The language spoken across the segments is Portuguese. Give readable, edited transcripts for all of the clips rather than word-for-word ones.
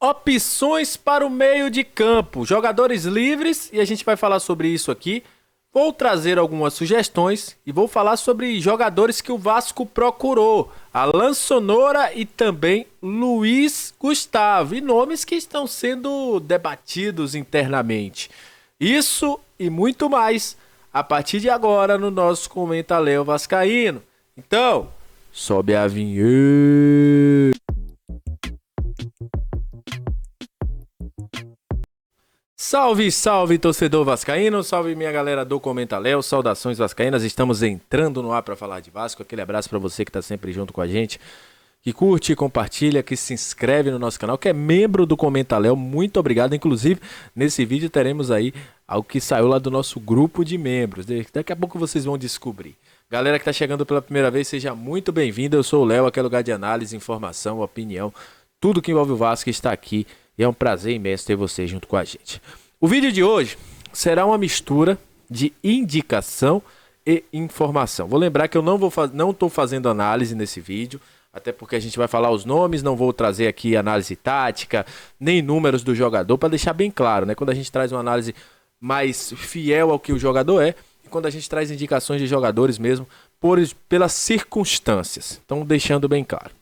Opções para o meio de campo, jogadores livres, e a gente vai falar sobre isso aqui. Vou trazer algumas sugestões e vou falar sobre jogadores que o Vasco procurou. Alan Sonora e também Luiz Gustavo, e nomes que estão sendo debatidos internamente. Isso e muito mais a partir de agora no nosso Comenta Léo Vascaíno. Então, sobe a vinheta. Salve, salve, torcedor vascaíno, salve minha galera do Comenta Léo, saudações vascaínas, estamos entrando no ar para falar de Vasco, aquele abraço para você que tá sempre junto com a gente, que curte, compartilha, que se inscreve no nosso canal, que é membro do Comenta Léo, muito obrigado, inclusive nesse vídeo teremos aí algo que saiu lá do nosso grupo de membros, daqui a pouco vocês vão descobrir. Galera que tá chegando pela primeira vez, seja muito bem-vindo, eu sou o Léo, aqui é lugar de análise, informação, opinião, tudo que envolve o Vasco está aqui. E é um prazer imenso ter você junto com a gente. O vídeo de hoje será uma mistura de indicação e informação. Vou lembrar que eu não estou fazendo análise nesse vídeo, até porque a gente vai falar os nomes, não vou trazer aqui análise tática, nem números do jogador, para deixar bem claro, né? Quando a gente traz uma análise mais fiel ao que o jogador é, e quando a gente traz indicações de jogadores mesmo, pelas circunstâncias. Então, deixando bem claro.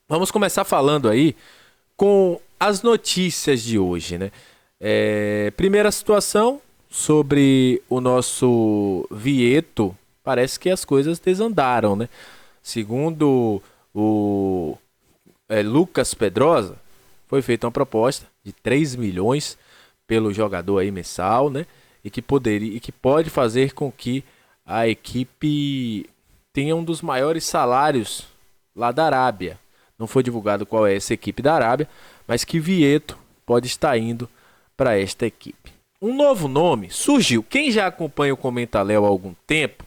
Vamos começar falando aí com as notícias de hoje, né? Primeira situação sobre o nosso Vieto, parece que as coisas desandaram, né? Segundo o Lucas Pedrosa, foi feita uma proposta de 3 milhões pelo jogador aí mensal, né? E que pode fazer com que a equipe tenha um dos maiores salários lá da Arábia. Não foi divulgado qual é essa equipe da Arábia, mas que Vieto pode estar indo para esta equipe. Um novo nome surgiu. Quem já acompanha o Comenta Léo há algum tempo,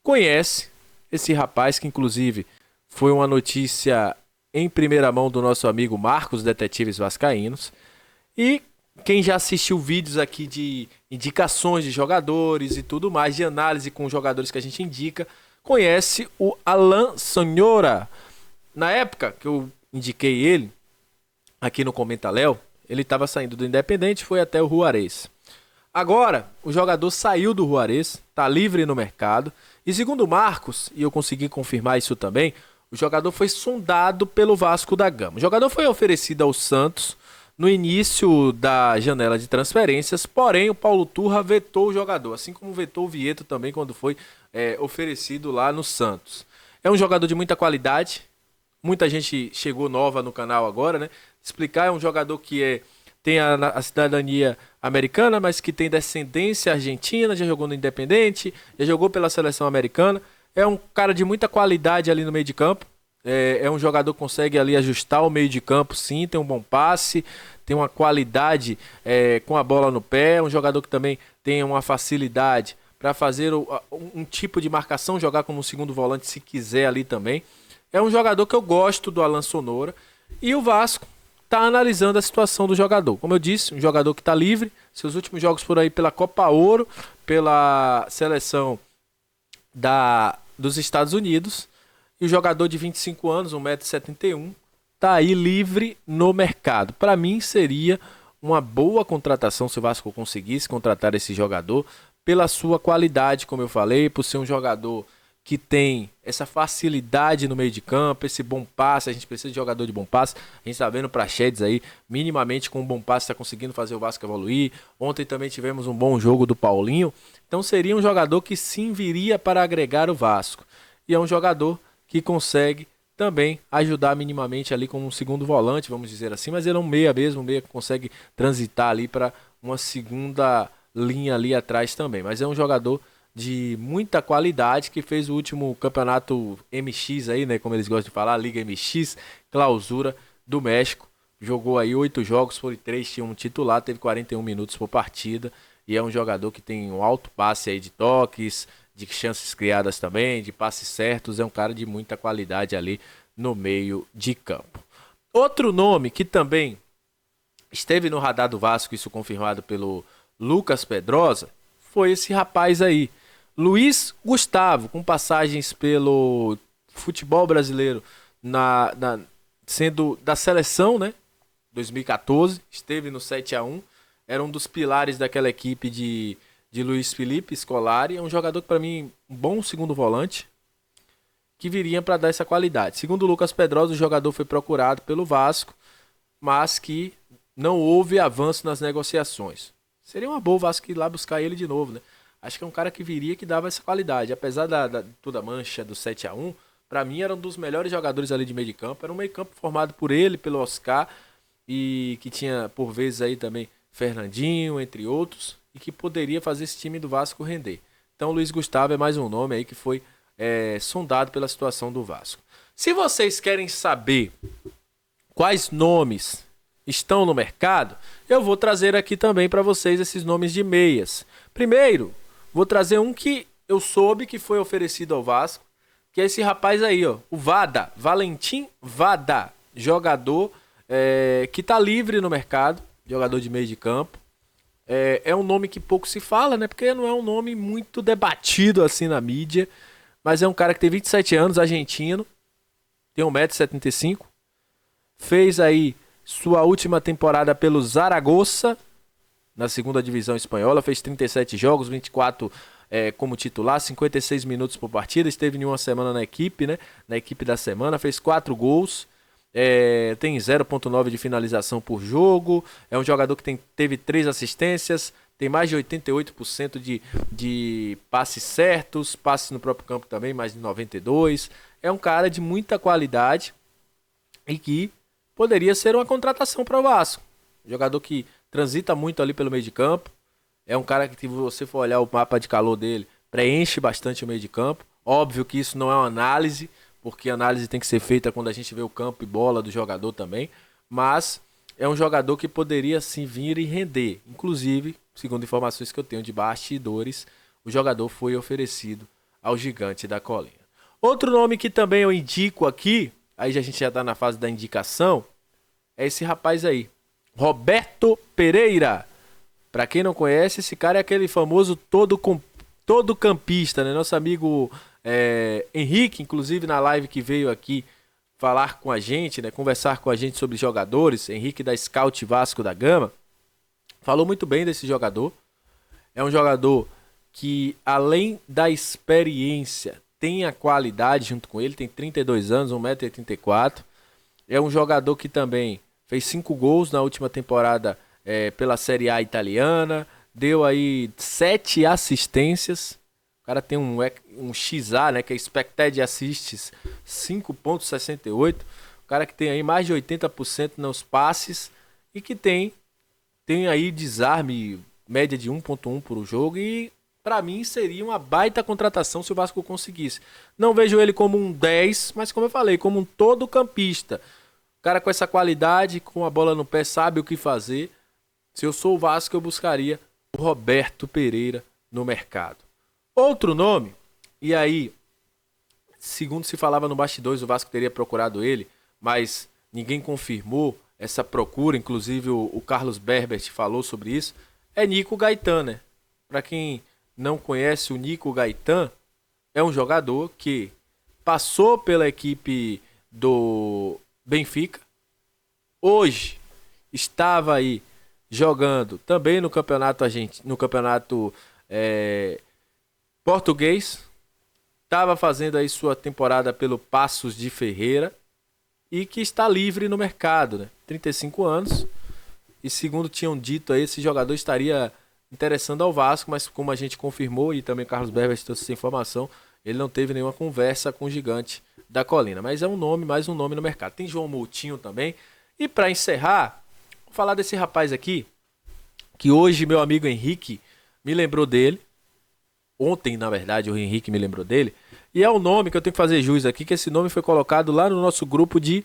conhece esse rapaz que inclusive foi uma notícia em primeira mão do nosso amigo Marcos, Detetives Vascaínos. E quem já assistiu vídeos aqui de indicações de jogadores e tudo mais, de análise com jogadores que a gente indica, conhece o Alan Sonora. Na época que eu indiquei ele, aqui no Comenta Léo, ele estava saindo do Independente e foi até o Juarez. Agora, o jogador saiu do Juarez, está livre no mercado. E segundo o Marcos, e eu consegui confirmar isso também, o jogador foi sondado pelo Vasco da Gama. O jogador foi oferecido ao Santos no início da janela de transferências, porém o Paulo Turra vetou o jogador, assim como vetou o Vieto também quando foi oferecido lá no Santos. É um jogador de muita qualidade. Muita gente chegou nova no canal agora, né? Explicar, é um jogador que tem a cidadania americana, mas que tem descendência argentina, já jogou no Independente, já jogou pela seleção americana. É um cara de muita qualidade ali no meio de campo. É um jogador que consegue ali ajustar o meio de campo, sim, tem um bom passe, tem uma qualidade com a bola no pé. É um jogador que também tem uma facilidade para fazer um tipo de marcação, jogar como um segundo volante se quiser ali também. É um jogador que eu gosto do Alan Sonora. E o Vasco está analisando a situação do jogador. Como eu disse, um jogador que está livre. Seus últimos jogos por aí pela Copa Ouro, pela seleção dos Estados Unidos. E o jogador de 25 anos, 1,71 m, está aí livre no mercado. Para mim seria uma boa contratação se o Vasco conseguisse contratar esse jogador pela sua qualidade, como eu falei, por ser um jogador que tem essa facilidade no meio de campo, esse bom passe. A gente precisa de jogador de bom passe. A gente está vendo o Praxedes aí, minimamente com um bom passe, está conseguindo fazer o Vasco evoluir. Ontem também tivemos um bom jogo do Paulinho. Então seria um jogador que sim viria para agregar o Vasco. E é um jogador que consegue também ajudar minimamente ali como um segundo volante, vamos dizer assim. Mas ele é um meia mesmo, um meia que consegue transitar ali para uma segunda linha ali atrás também. Mas é um jogador de muita qualidade, que fez o último campeonato MX aí, né, como eles gostam de falar, Liga MX, clausura do México. Jogou aí 8 jogos, foi 3, tinha um titular, teve 41 minutos por partida. E é um jogador que tem um alto passe aí de toques, de chances criadas também, de passes certos. É um cara de muita qualidade ali no meio de campo. Outro nome que também esteve no radar do Vasco, isso confirmado pelo Lucas Pedrosa, foi esse rapaz aí, Luiz Gustavo, com passagens pelo futebol brasileiro, sendo da seleção, né? 2014, esteve no 7-1, era um dos pilares daquela equipe de Luiz Felipe Scolari. É um jogador que, para mim, um bom segundo volante, que viria para dar essa qualidade. Segundo o Lucas Pedrosa, o jogador foi procurado pelo Vasco, mas que não houve avanço nas negociações. Seria uma boa o Vasco ir lá buscar ele de novo, né? Acho que é um cara que viria que dava essa qualidade. Apesar de toda a mancha do 7-1, para mim era um dos melhores jogadores ali de meio de campo. Era um meio campo formado por ele, pelo Oscar, e que tinha por vezes aí também Fernandinho, entre outros, e que poderia fazer esse time do Vasco render. Então Luiz Gustavo é mais um nome aí que foi sondado pela situação do Vasco. Se vocês querem saber quais nomes estão no mercado, eu vou trazer aqui também para vocês esses nomes de meias. Primeiro, vou trazer um que eu soube que foi oferecido ao Vasco, que é esse rapaz aí, ó, o Vada, Valentim Vada, jogador que está livre no mercado, jogador de meio de campo. É um nome que pouco se fala, né? Porque não é um nome muito debatido assim na mídia, mas é um cara que tem 27 anos, argentino, tem 1,75 m, fez aí sua última temporada pelo Zaragoza, na segunda divisão espanhola, fez 37 jogos, 24 como titular, 56 minutos por partida, esteve em uma semana na equipe, né? Na equipe da semana, fez 4 gols, tem 0,9 de finalização por jogo, é um jogador que teve 3 assistências, tem mais de 88% de passes certos, passes no próprio campo também, mais de 92%. É um cara de muita qualidade e que poderia ser uma contratação para o Vasco. Jogador que transita muito ali pelo meio de campo. É um cara que, se você for olhar o mapa de calor dele, preenche bastante o meio de campo. Óbvio que isso não é uma análise, porque a análise tem que ser feita quando a gente vê o campo e bola do jogador também. Mas é um jogador que poderia sim vir e render. Inclusive, segundo informações que eu tenho de bastidores, o jogador foi oferecido ao Gigante da Colina. Outro nome que também eu indico aqui, aí a gente já está na fase da indicação, é esse rapaz aí, Roberto Pereira. Para quem não conhece, esse cara é aquele famoso todo campista, né? Nosso amigo Henrique, inclusive na live que veio aqui falar com a gente, né? Conversar com a gente sobre jogadores, Henrique da Scout Vasco da Gama, falou muito bem desse jogador. É um jogador que, além da experiência, tem a qualidade junto com ele, tem 32 anos, 1,84 m. É um jogador que também fez 5 gols na última temporada pela Série A italiana, deu aí 7 assistências. O cara tem um XA, né, que é Expected Assists, 5,68. O cara que tem aí mais de 80% nos passes e que tem aí desarme, média de 1,1 por jogo, e para mim seria uma baita contratação se o Vasco conseguisse. Não vejo ele como um 10, mas como eu falei, como um todo campista. O cara com essa qualidade, com a bola no pé, sabe o que fazer. Se eu sou o Vasco, eu buscaria o Roberto Pereira no mercado. Outro nome, e aí, segundo se falava no bastidores, o Vasco teria procurado ele, mas ninguém confirmou essa procura, inclusive o Carlos Berbert falou sobre isso, é Nico Gaetan, né? Para quem não conhece, o Nico Gaetan é um jogador que passou pela equipe do Benfica, hoje estava aí jogando também no campeonato português, estava fazendo aí sua temporada pelo Passos de Ferreira e que está livre no mercado, né? 35 anos, e segundo tinham dito aí, esse jogador estaria interessando ao Vasco, mas como a gente confirmou, e também Carlos Berbert trouxe essa informação, ele não teve nenhuma conversa com o Gigante da Colina, mas é mais um nome no mercado. Tem João Moutinho também. E para encerrar, vou falar desse rapaz aqui, que hoje meu amigo Henrique me lembrou dele. Ontem, na verdade, o Henrique me lembrou dele. E é o nome que eu tenho que fazer jus aqui, que esse nome foi colocado lá no nosso grupo de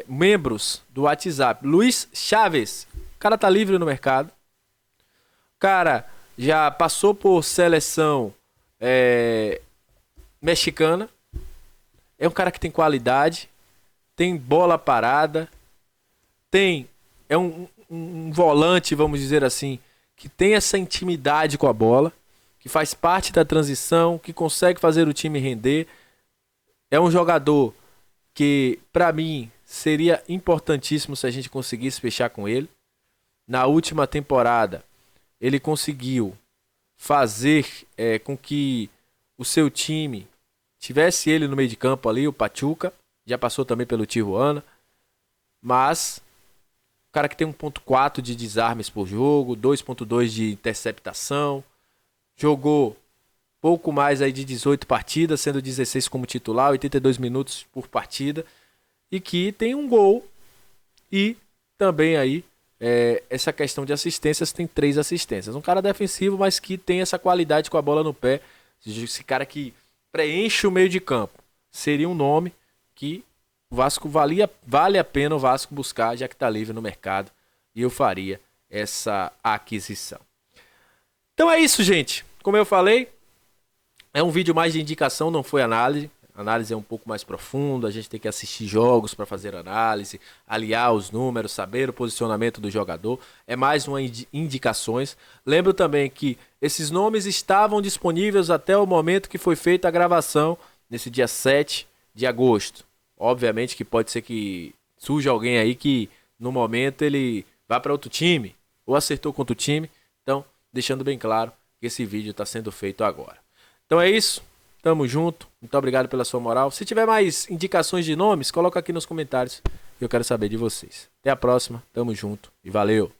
membros do WhatsApp. Luiz Chaves. O cara tá livre no mercado. O cara já passou por seleção mexicana. É um cara que tem qualidade, tem bola parada, é um volante, vamos dizer assim, que tem essa intimidade com a bola, que faz parte da transição, que consegue fazer o time render. É um jogador que, para mim, seria importantíssimo se a gente conseguisse fechar com ele. Na última temporada, ele conseguiu fazer com que o seu time tivesse ele no meio de campo ali, o Pachuca, já passou também pelo Tijuana, mas o cara que tem 1.4 de desarmes por jogo, 2.2 de interceptação, jogou pouco mais aí de 18 partidas, sendo 16 como titular, 82 minutos por partida, e que tem um gol e também aí essa questão de assistências, tem 3 assistências. Um cara defensivo, mas que tem essa qualidade com a bola no pé. Esse cara que preenche o meio de campo. Seria um nome que o Vasco vale a pena o Vasco buscar, já que está livre no mercado. E eu faria essa aquisição. Então é isso, gente. Como eu falei, é um vídeo mais de indicação, não foi análise. A análise é um pouco mais profunda, a gente tem que assistir jogos para fazer análise, aliar os números, saber o posicionamento do jogador. É mais uma indicações. Lembro também que esses nomes estavam disponíveis até o momento que foi feita a gravação, nesse dia 7 de agosto. Obviamente que pode ser que surja alguém aí que no momento ele vá para outro time, ou acertou contra o time. Então, deixando bem claro que esse vídeo está sendo feito agora. Então é isso. Tamo junto, muito obrigado pela sua moral. Se tiver mais indicações de nomes, coloca aqui nos comentários. Eu quero saber de vocês. Até a próxima, tamo junto e valeu!